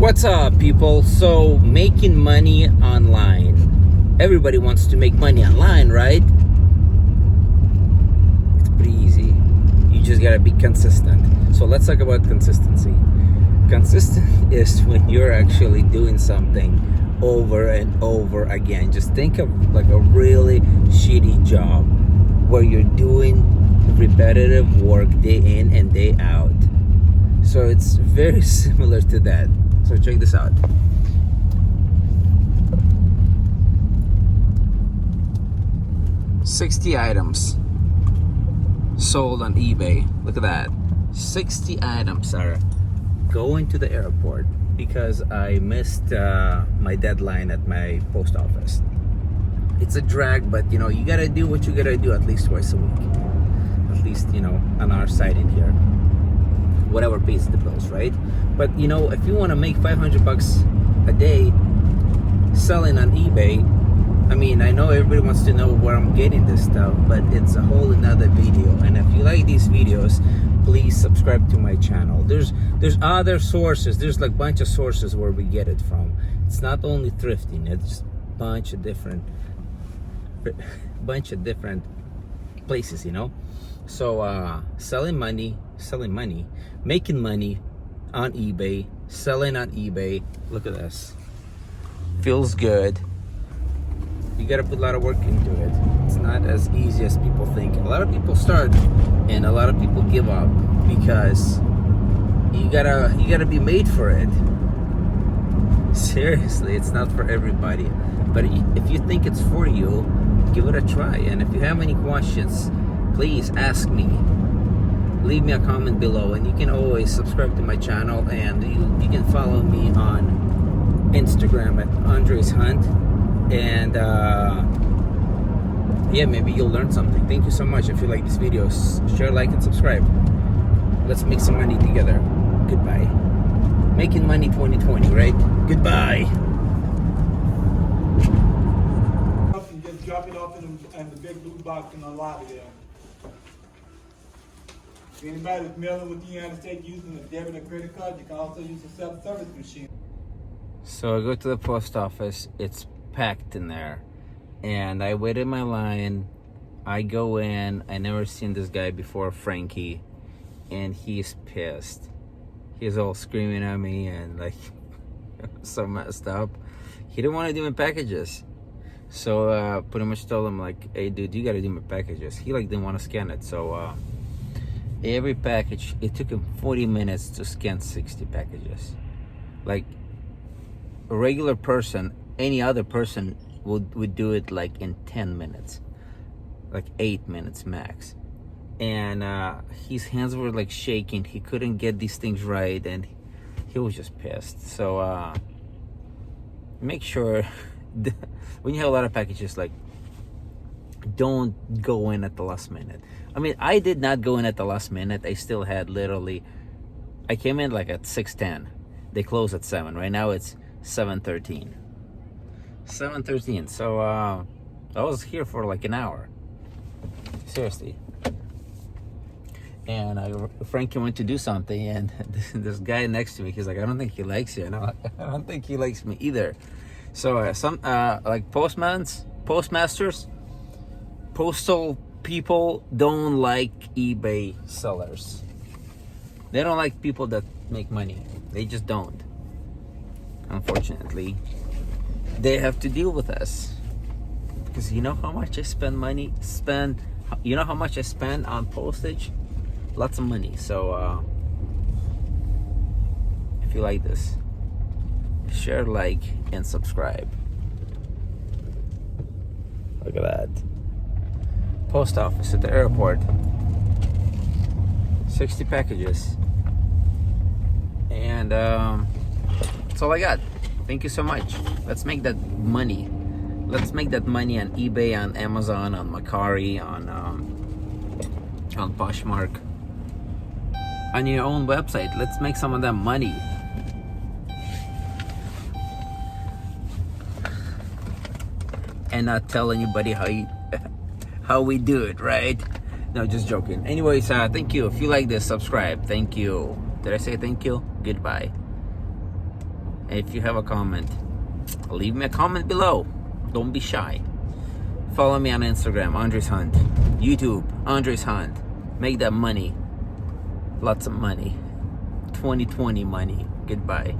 What's up, people? So, making money online. Everybody wants to make money online, right? It's pretty easy. You just gotta be consistent. So let's talk about consistency. Consistent is when you're actually doing something over and over again. Just think of like a really shitty job where you're doing repetitive work day in and day out. So it's very similar to that. So check this out. $60 items sold on eBay. Look at that. 60 items are going to the airport because I missed my deadline at my post office. It's a drag, but you know, you gotta do what you gotta do at least twice a week. At least, you know, on our side in here. Whatever pays the bills, right? But you know, if you want to make $500 a day selling on eBay, I mean, I know everybody wants to know where I'm getting this stuff, but it's a whole another video. And if you like these videos, please subscribe to my channel. There's other sources. There's like a bunch of sources where we get it from. It's not only thrifting. It's a bunch of different places, you know. So selling money, making money on eBay, selling on eBay. Look at this. Feels good. You gotta put a lot of work into it. It's not as easy as people think. A lot of people start and a lot of people give up because you gotta be made for it. Seriously, it's not for everybody. But if you think it's for you, give it a try. And if you have any questions, please ask me. Leave me a comment below, and you can always subscribe to my channel, and you can follow me on Instagram at Andreyshunt, and yeah, maybe you'll learn something. Thank you so much. If you like these videos, share, like, and subscribe. Let's make some money together. Goodbye. Making money 2020, right? Goodbye. And just drop it off in the big blue box in the lobby there. If anybody that's mailing with the United States using a debit or credit card, you can also use a self-service machine. So I go to the post office. It's packed in there, and I wait in my line. I go in. I never seen this guy before, Frankie, and he's pissed. He's all screaming at me and like so messed up. He didn't want to do my packages, so pretty much told him like, "Hey, dude, you got to do my packages." He like didn't want to scan it, so every package, it took him 40 minutes to scan 60 packages. Like a regular person, any other person would do it like in 10 minutes, like 8 minutes max. And his hands were like shaking. He couldn't get these things right, and he was just pissed. So make sure when you have a lot of packages, like, don't go in at the last minute. I mean, I did not go in at the last minute. I still had literally, I came in like at 6:10. They close at 7. Right now it's 7:13. 7:13. So I was here for like an hour. Seriously. And Frankie went to do something, and this guy next to me, he's like, "I don't think he likes you." And I'm like, "I don't think he likes me either." So some like postmasters, postal people don't like eBay sellers. They don't like people that make money. They just don't. Unfortunately, they have to deal with us because you know how much I spend. You know how much I spend on postage? Lots of money. So if you like this, share, like, and subscribe. Look at that. Post office at the airport. 60 packages. And that's all I got. Thank you so much. Let's make that money. Let's make that money on eBay, on Amazon, on Macari, on Poshmark, on your own website. Let's make some of that money. And not tell anybody how we do it, right? No, just joking. Anyways, thank you. If you like this, subscribe. Thank you. Did I say thank you? Goodbye. if you have a comment, leave me a comment below. Don't be shy. Follow me on Instagram, Andreyshunt. YouTube, Andreyshunt. Make that money. Lots of money. 2020 money. Goodbye.